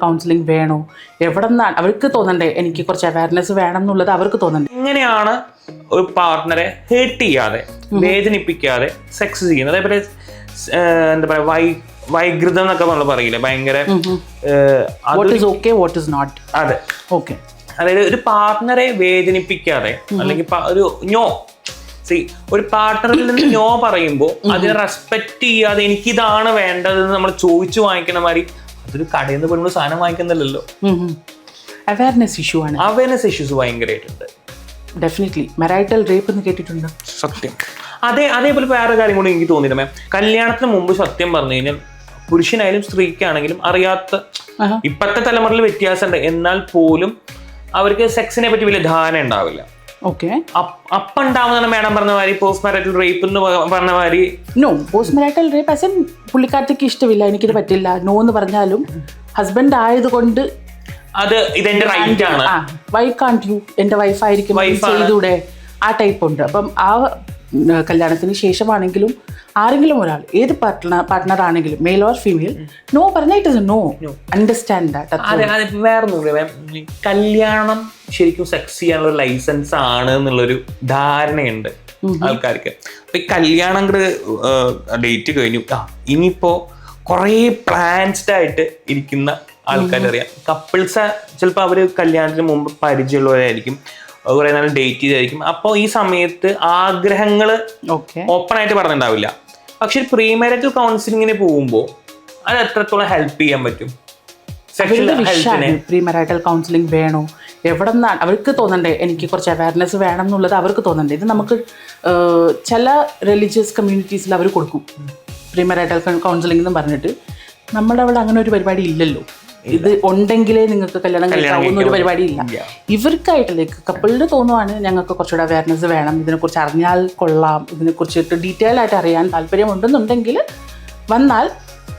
Counselling വേണോ, എവിടെ നിന്നാണ് അവർക്ക് തോന്നണ്ടേ, എനിക്ക് കുറച്ച് അവയർനെസ് വേണം എന്നുള്ളത് അവർക്ക് തോന്നണ്ടേ. എങ്ങനെയാണ് ഒരു പാർട്ട്ണറെ ഹേർട്ട് ചെയ്യാതെ വേദനിപ്പിക്കാതെ സെക്സ് ചെയ്യുന്നത്? അതേപോലെ എന്താ പറയാ, വൈകൃതം എന്നൊക്കെ നമ്മൾ പറയില്ലേ, ഭയങ്കര അതെ. അതായത് ഒരു പാർട്ട്ണറെ വേദനിപ്പിക്കാതെ അല്ലെങ്കിൽ ഒരു ഒരു പാർട്ട്ണറിൽ നിന്ന് നോ പറയുമ്പോൾ അതിനെ റെസ്പെക്ട് ചെയ്യാതെ എനിക്കിതാണ് വേണ്ടതെന്ന് നമ്മൾ ചോദിച്ചു വാങ്ങിക്കണ മാതിരി അതൊരു കടയിൽ നിന്ന് പോലും സാധനം വാങ്ങിക്കുന്നില്ലല്ലോ. അവയർനെസ് ഇഷ്യൂ ആണ്. അവയർനെസ് ഇഷ്യൂസ് ഭയങ്കരമായിട്ടുണ്ട്. ഡെഫിനറ്റ്ലി. മെറൈറ്റൽ റേപ്പ് എന്ന് കേട്ടിട്ടുണ്ട്. സത്യം. അതേപോലെ വേറെ കാര്യം കൂടി എനിക്ക് തോന്നിയില്ല മാം. കല്യാണത്തിന് മുമ്പ് സത്യം പറഞ്ഞു കഴിഞ്ഞാൽ പുരുഷനായാലും സ്ത്രീക്കാണെങ്കിലും അറിയാത്ത ഇപ്പോഴത്തെ തലമുറയിൽ വ്യത്യാസമുണ്ട്. എന്നാൽ പോലും അവർക്ക് സെക്സിനെ പറ്റി വലിയ ധാരണ ഉണ്ടാവില്ല. അപ്പുണ്ടാവുന്ന മേഡം പറഞ്ഞ മാതിരി പോസ്റ്റ് മാരിറ്റൽ റേപ്പ് എന്ന് പറഞ്ഞ മാതിരി no, post marital rape as an പുള്ളിക്കാരത്തേക്ക് ഇഷ്ടമില്ല, എനിക്കിത് പറ്റില്ല, നോ എന്ന് പറഞ്ഞാലും ഹസ്ബൻഡ് ആയതുകൊണ്ട് അത് ഇതെന്റെ റൈറ്റ് ആണ്, വൈ കാണ്ട് യു, എന്റെ വൈഫായിരിക്കും ചെയ്തൂടെ, ആ ടൈപ്പ് ഉണ്ട്. അപ്പം ആ കല്യാണത്തിന് ശേഷമാണെങ്കിലും ആരെങ്കിലും ഒരാൾ, ഏത് പാർട്ട്ണർ ആണെങ്കിലും മെയിൽ ഓർ ഫീമെയിൽ, നോ പറഞ്ഞാൽ it is no. Understand that. വേറെ കല്യാണം ശരിക്കും സെക്സ് ചെയ്യാനുള്ള ലൈസൻസ് ആണ് എന്നുള്ളൊരു ധാരണയുണ്ട് ആൾക്കാർക്ക്. അപ്പൊ ഈ കല്യാണം ഡേറ്റ് കഴിഞ്ഞു, ഇനിയിപ്പോ കുറേ പ്ലാൻസ്ഡ് ആയിട്ട് ഇരിക്കുന്ന ആൾക്കാരറിയാം. കപ്പിൾസ് ചിലപ്പോൾ അവര് കല്യാണത്തിന് മുമ്പ് പരിചയമുള്ളവരായിരിക്കും, കുറെ നാൾ ഡേറ്റ് ചെയ്തായിരിക്കും. അപ്പോൾ ഈ സമയത്ത് ആഗ്രഹങ്ങൾ ഓപ്പൺ ആയിട്ട് പറഞ്ഞിട്ടുണ്ടാവില്ല. പക്ഷെ പ്രീമാരിറ്റൽ കൗൺസിലിങ്ങിന് പോകുമ്പോൾ അത് എത്രത്തോളം ഹെൽപ്പ് ചെയ്യാൻ പറ്റും? പ്രീമാരിറ്റൽ കൗൺസിലിംഗ് വേണോ, എവിടെ നിന്നാണ് അവർക്ക് തോന്നണ്ടേ, എനിക്ക് കുറച്ച് അവയർനെസ് വേണം എന്നുള്ളത് അവർക്ക് തോന്നണ്ടേ. ഇത് നമുക്ക് ചില റിലീജിയസ് കമ്മ്യൂണിറ്റീസിൽ അവർ കൊടുക്കും പ്രീമാരിറ്റൽ കൗൺസിലിംഗ് എന്ന് പറഞ്ഞിട്ട്. നമ്മുടെ അവിടെ അങ്ങനെ ഒരു പരിപാടി ഇല്ലല്ലോ. ഇത് ഉണ്ടെങ്കിലേ നിങ്ങൾക്ക് കല്യാണം കഴിക്കാവുന്ന ഒരു പരിപാടി ഇല്ല. ഇവർക്കായിട്ടിലേക്ക് കപ്പിളിന് തോന്നുവാണ് ഞങ്ങൾക്ക് കുറച്ചുകൂടെ അവയർനെസ് വേണം, ഇതിനെക്കുറിച്ച് അറിഞ്ഞാൽ കൊള്ളാം, ഇതിനെക്കുറിച്ചിട്ട് ഡീറ്റെയിൽ ആയിട്ട് അറിയാൻ താല്പര്യമുണ്ടെന്നുണ്ടെങ്കിൽ വന്നാൽ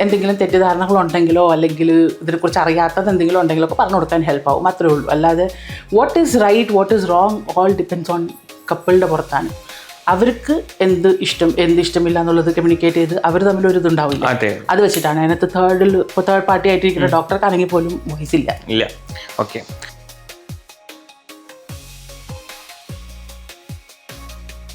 എന്തെങ്കിലും തെറ്റിദ്ധാരണകളുണ്ടെങ്കിലോ അല്ലെങ്കിൽ ഇതിനെക്കുറിച്ച് അറിയാത്തത് എന്തെങ്കിലും ഉണ്ടെങ്കിലോ ഒക്കെ പറഞ്ഞു കൊടുക്കാൻ ഹെൽപ്പ് ആവും. അത്രേ ഉള്ളൂ. അല്ലാതെ what is right, what is wrong, all depends on കപ്പിളിൻ്റെ പുറത്താണ്. അവർക്ക് എന്ത് ഇഷ്ടം എന്ത് ഇഷ്ടമില്ല എന്നുള്ളത് കമ്മ്യൂണിക്കേറ്റ് ചെയ്ത് അവർ തമ്മിൽ ഒരു ഇതുണ്ടാവില്ല. അത് വെച്ചിട്ടാണ്. അതിനകത്ത് തേർഡ് പാർട്ടി ആയിട്ടിരിക്കുന്ന ഡോക്ടർക്കാണെങ്കിൽ പോലും വോയിസ് ഇല്ല. ഓക്കെ.